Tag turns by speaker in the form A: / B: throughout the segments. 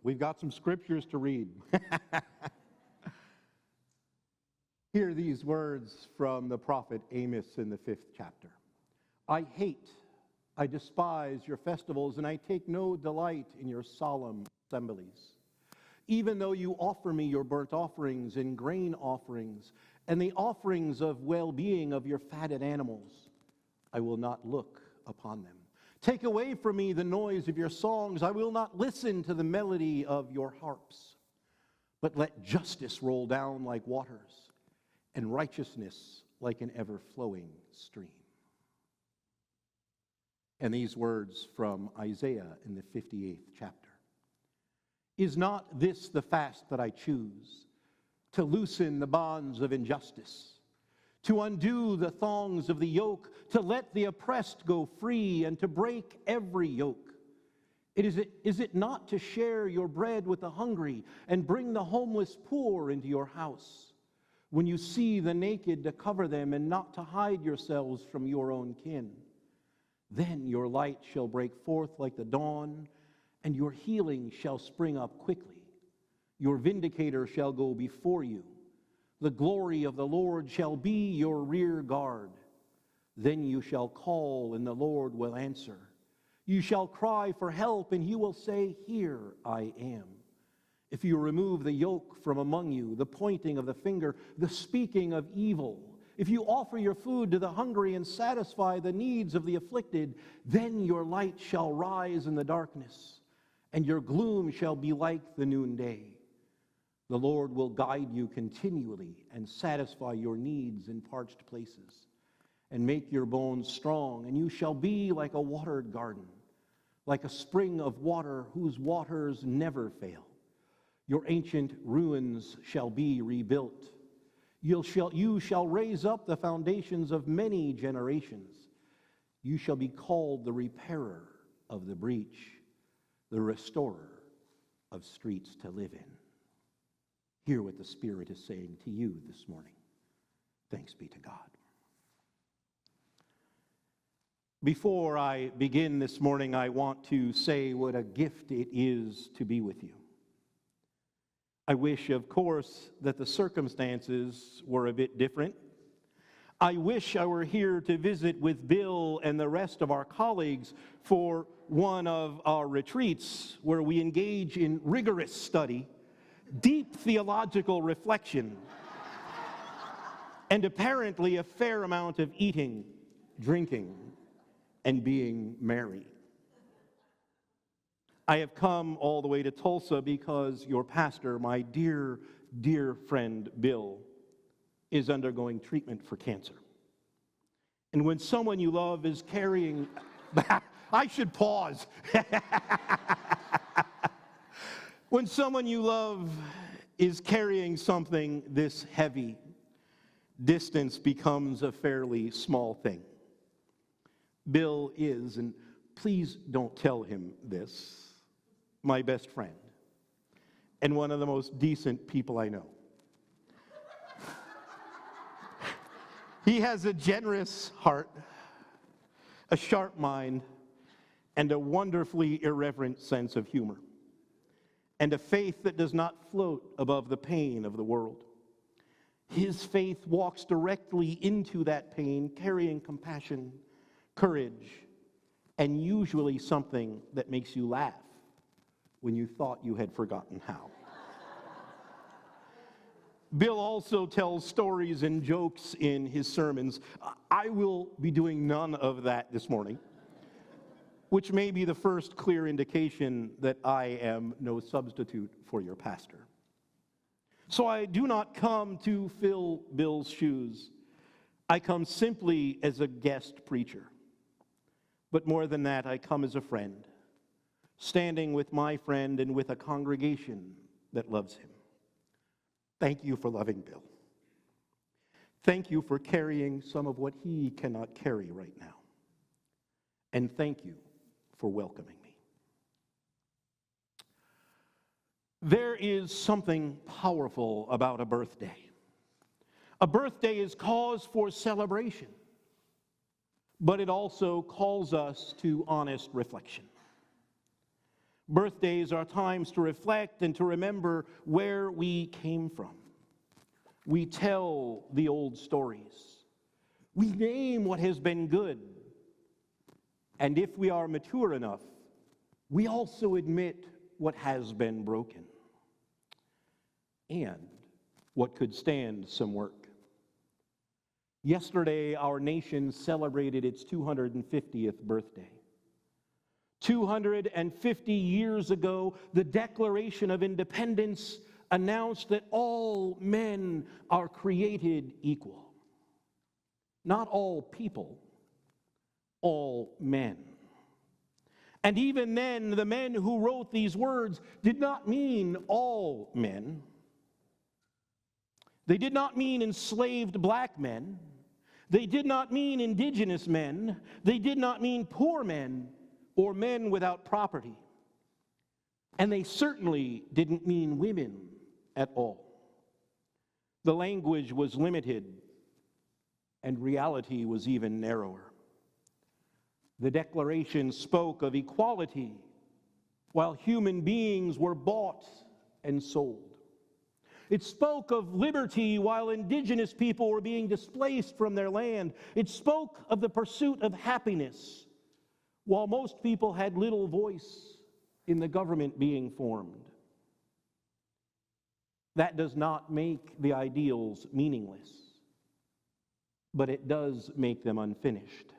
A: We've got some scriptures to read. Hear these words from the prophet Amos in the 5th chapter. I despise your festivals, and I take no delight in your solemn assemblies. Even though you offer me your burnt offerings and grain offerings, and the offerings of well-being of your fatted animals, I will not look upon them. Take away from me the noise of your songs. I will not listen to the melody of your harps. But let justice roll down like waters, and righteousness like an ever-flowing stream. And these words from Isaiah in the 58th chapter. Is not this the fast that I choose, to loosen the bonds of injustice, to undo the thongs of the yoke, to let the oppressed go free, and to break every yoke? Is it not to share your bread with the hungry and bring the homeless poor into your house? When you see the naked, to cover them, and not to hide yourselves from your own kin. Then your light shall break forth like the dawn, and your healing shall spring up quickly. Your vindicator shall go before you. The glory of the Lord shall be your rear guard. Then you shall call, and the Lord will answer. You shall cry for help, and he will say, Here I am. If you remove the yoke from among you, the pointing of the finger, the speaking of evil, if you offer your food to the hungry and satisfy the needs of the afflicted, then your light shall rise in the darkness, and your gloom shall be like the noonday. The Lord will guide you continually and satisfy your needs in parched places, and make your bones strong, and you shall be like a watered garden, like a spring of water whose waters never fail. Your ancient ruins shall be rebuilt. You shall raise up the foundations of many generations. You shall be called the repairer of the breach, the restorer of streets to live in. Hear what the Spirit is saying to you this morning. Thanks be to God. Before I begin this morning, I want to say what a gift it is to be with you. I wish, of course, that the circumstances were a bit different. I wish I were here to visit with Bill and the rest of our colleagues for one of our retreats where we engage in rigorous study, deep theological reflection, and apparently a fair amount of eating, drinking, and being merry. I have come all the way to Tulsa because your pastor, my dear, dear friend Bill, is undergoing treatment for cancer. And when someone you love is carrying... I should pause. When someone you love is carrying something this heavy, distance becomes a fairly small thing. Bill is, and please don't tell him this, my best friend, and one of the most decent people I know. He has a generous heart, a sharp mind, and a wonderfully irreverent sense of humor, and a faith that does not float above the pain of the world. His faith walks directly into that pain, carrying compassion, courage, and usually something that makes you laugh when you thought you had forgotten how. Bill also tells stories and jokes in his sermons. I will be doing none of that this morning, which may be the first clear indication that I am no substitute for your pastor. So I do not come to fill Bill's shoes. I come simply as a guest preacher. But more than that, I come as a friend, standing with my friend and with a congregation that loves him. Thank you for loving Bill. Thank you for carrying some of what he cannot carry right now. And thank you for welcoming me. There is something powerful about a birthday. A birthday is cause for celebration, but it also calls us to honest reflection. Birthdays are times to reflect and to remember where we came from. We tell the old stories. We name what has been good. And if we are mature enough, we also admit what has been broken and what could stand some work. Yesterday, our nation celebrated its 250th birthday. 250 years ago, the Declaration of Independence announced that all men are created equal. Not all people, all men. And even then, the men who wrote these words did not mean all men. They did not mean enslaved black men. They did not mean indigenous men. They did not mean poor men or men without property. And they certainly didn't mean women at all. The language was limited, and reality was even narrower. The Declaration spoke of equality while human beings were bought and sold. It spoke of liberty while indigenous people were being displaced from their land. It spoke of the pursuit of happiness while most people had little voice in the government being formed. That does not make the ideals meaningless, but it does make them unfinished.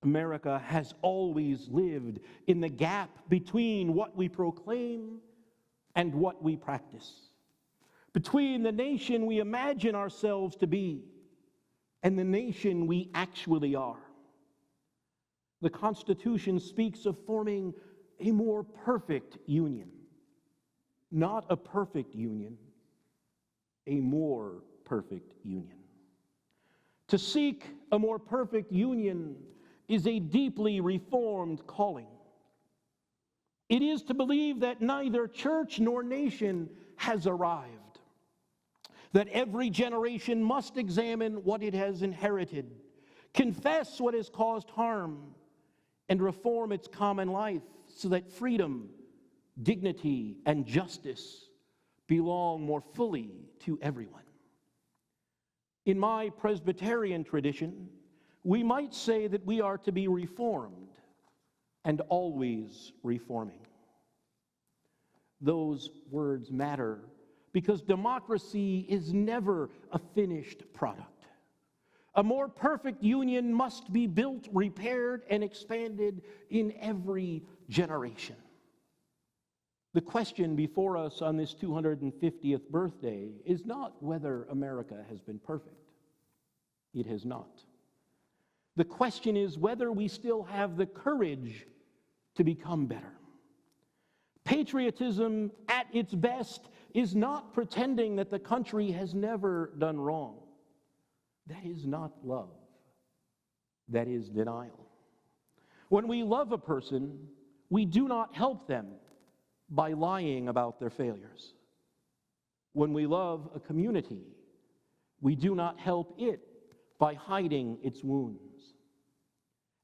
A: America has always lived in the gap between what we proclaim and what we practice, between the nation we imagine ourselves to be and the nation we actually are. The Constitution speaks of forming a more perfect union, not a perfect union, a more perfect union. To seek a more perfect union is a deeply reformed calling. It is to believe that neither church nor nation has arrived, that every generation must examine what it has inherited, confess what has caused harm, and reform its common life so that freedom, dignity, and justice belong more fully to everyone. In my Presbyterian tradition, we might say that we are to be reformed and always reforming. Those words matter because democracy is never a finished product. A more perfect union must be built, repaired, and expanded in every generation. The question before us on this 250th birthday is not whether America has been perfect. It has not. The question is whether we still have the courage to become better. Patriotism at its best is not pretending that the country has never done wrong. That is not love. That is denial. When we love a person, we do not help them by lying about their failures. When we love a community, we do not help it by hiding its wounds.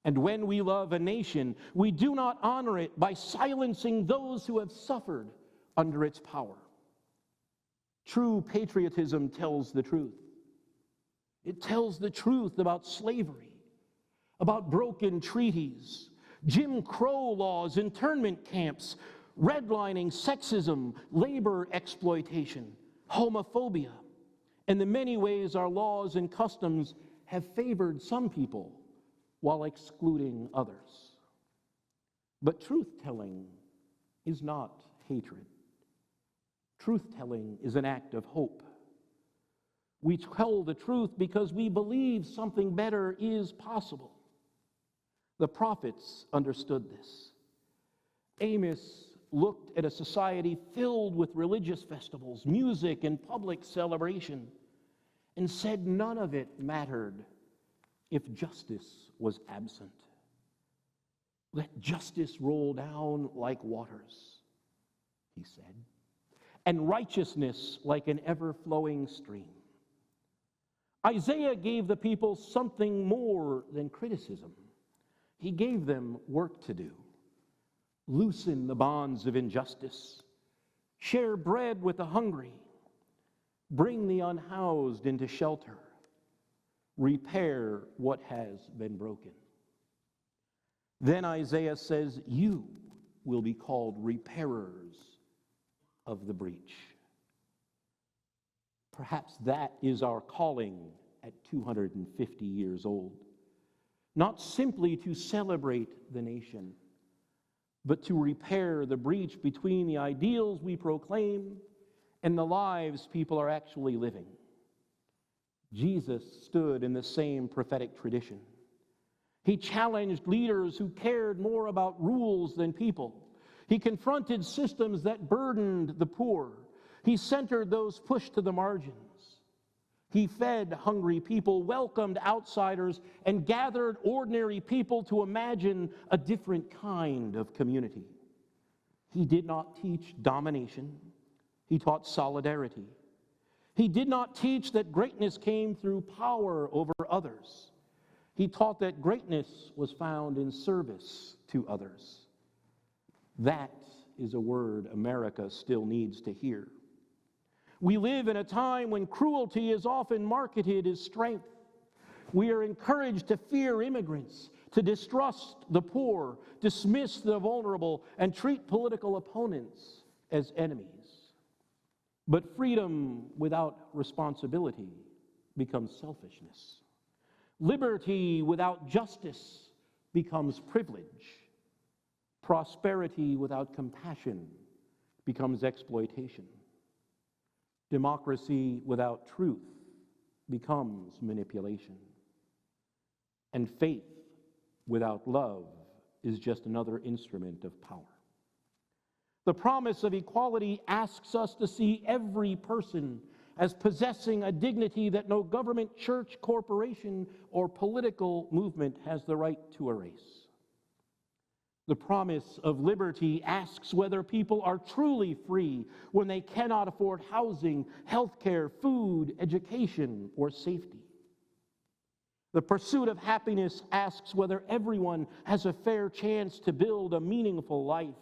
A: And when we love a nation, we do not honor it by silencing those who have suffered under its power. True patriotism tells the truth. It tells the truth about slavery, about broken treaties, Jim Crow laws, internment camps, redlining, sexism, labor exploitation, homophobia, and the many ways our laws and customs have favored some people while excluding others. But truth-telling is not hatred. Truth-telling is an act of hope. We tell the truth because we believe something better is possible. The prophets understood this. Amos looked at a society filled with religious festivals, music, and public celebration, and said none of it mattered if justice was absent. Let justice roll down like waters, he said, and righteousness like an ever-flowing stream. Isaiah gave the people something more than criticism. He gave them work to do. Loosen the bonds of injustice. Share bread with the hungry. Bring the unhoused into shelter. Repair what has been broken. Then Isaiah says, you will be called repairers of the breach. Perhaps that is our calling at 250 years old. Not simply to celebrate the nation, but to repair the breach between the ideals we proclaim and the lives people are actually living. Jesus stood in the same prophetic tradition. He challenged leaders who cared more about rules than people. He confronted systems that burdened the poor. He centered those pushed to the margins. He fed hungry people, welcomed outsiders, and gathered ordinary people to imagine a different kind of community. He did not teach domination. He taught solidarity. He did not teach that greatness came through power over others. He taught that greatness was found in service to others. That is a word America still needs to hear. We live in a time when cruelty is often marketed as strength. We are encouraged to fear immigrants, to distrust the poor, dismiss the vulnerable, and treat political opponents as enemies. But freedom without responsibility becomes selfishness. Liberty without justice becomes privilege. Prosperity without compassion becomes exploitation. Democracy without truth becomes manipulation. And faith without love is just another instrument of power. The promise of equality asks us to see every person as possessing a dignity that no government, church, corporation, or political movement has the right to erase. The promise of liberty asks whether people are truly free when they cannot afford housing, health care, food, education, or safety. The pursuit of happiness asks whether everyone has a fair chance to build a meaningful life,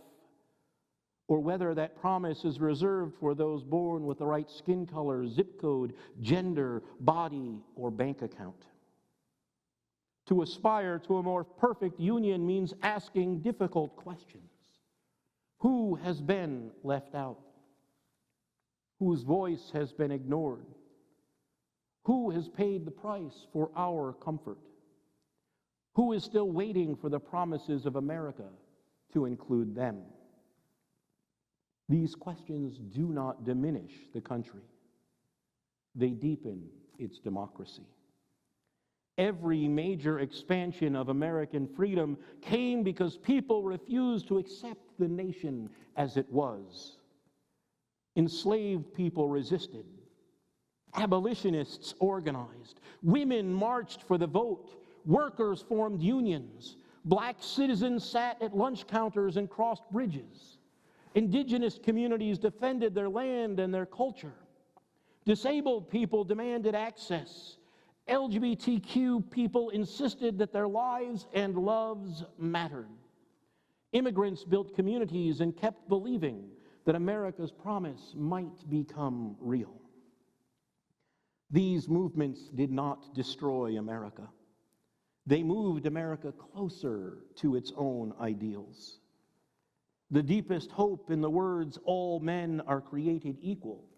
A: or whether that promise is reserved for those born with the right skin color, zip code, gender, body, or bank account. To aspire to a more perfect union means asking difficult questions. Who has been left out? Whose voice has been ignored? Who has paid the price for our comfort? Who is still waiting for the promises of America to include them? These questions do not diminish the country. They deepen its democracy. Every major expansion of American freedom came because people refused to accept the nation as it was. Enslaved people resisted. Abolitionists organized. Women marched for the vote. Workers formed unions. Black citizens sat at lunch counters and crossed bridges. Indigenous communities defended their land and their culture. Disabled people demanded access. LGBTQ people insisted that their lives and loves mattered. Immigrants built communities and kept believing that America's promise might become real. These movements did not destroy America. They moved America closer to its own ideals. The deepest hope in the words, "all men are created equal,"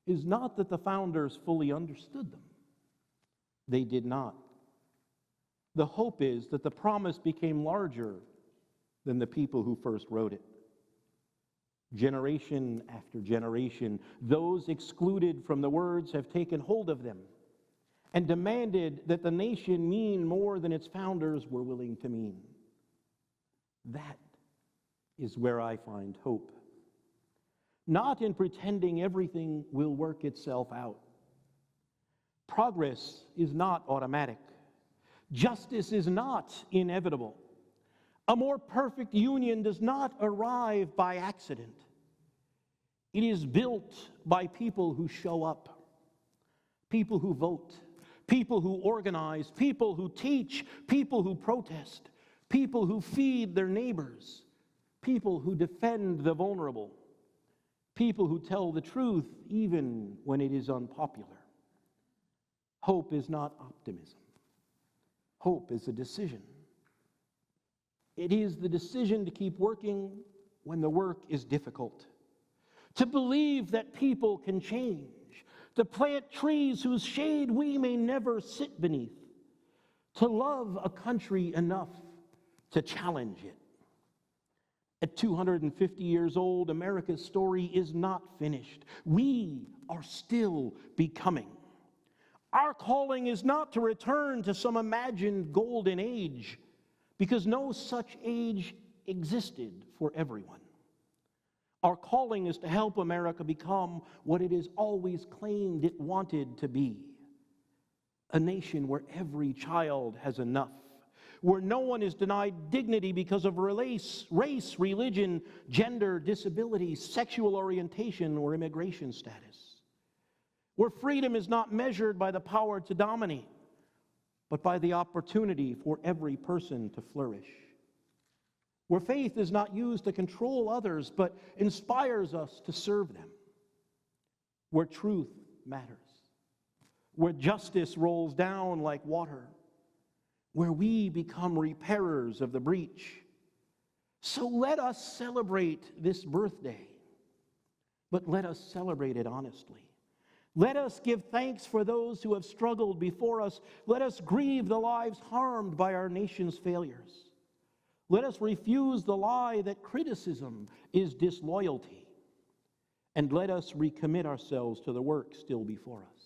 A: is not that the founders fully understood them. They did not. The hope is that the promise became larger than the people who first wrote it. Generation after generation, those excluded from the words have taken hold of them and demanded that the nation mean more than its founders were willing to mean. That is where I find hope. Not in pretending everything will work itself out. Progress is not automatic. Justice is not inevitable. A more perfect union does not arrive by accident. It is built by people who show up, people who vote, people who organize, people who teach, people who protest, people who feed their neighbors, people who defend the vulnerable, people who tell the truth even when it is unpopular. Hope is not optimism. Hope is a decision. It is the decision to keep working when the work is difficult, to believe that people can change, to plant trees whose shade we may never sit beneath, to love a country enough to challenge it. At 250 years old, America's story is not finished. We are still becoming. Our calling is not to return to some imagined golden age, because no such age existed for everyone. Our calling is to help America become what it has always claimed it wanted to be: a nation where every child has enough, where no one is denied dignity because of race, religion, gender, disability, sexual orientation, or immigration status, where freedom is not measured by the power to dominate, but by the opportunity for every person to flourish, where faith is not used to control others, but inspires us to serve them, where truth matters, where justice rolls down like water, where we become repairers of the breach. So let us celebrate this birthday, but let us celebrate it honestly. Let us give thanks for those who have struggled before us. Let us grieve the lives harmed by our nation's failures. Let us refuse the lie that criticism is disloyalty. And let us recommit ourselves to the work still before us: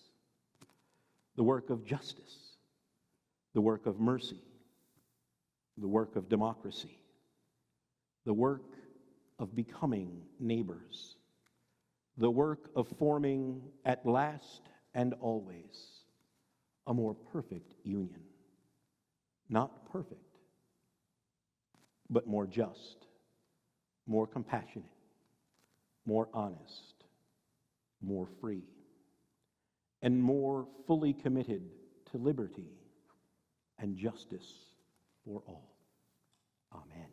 A: the work of justice, the work of mercy, the work of democracy, the work of becoming neighbors, the work of forming at last and always a more perfect union. Not perfect, but more just, more compassionate, more honest, more free, and more fully committed to liberty and justice for all. Amen.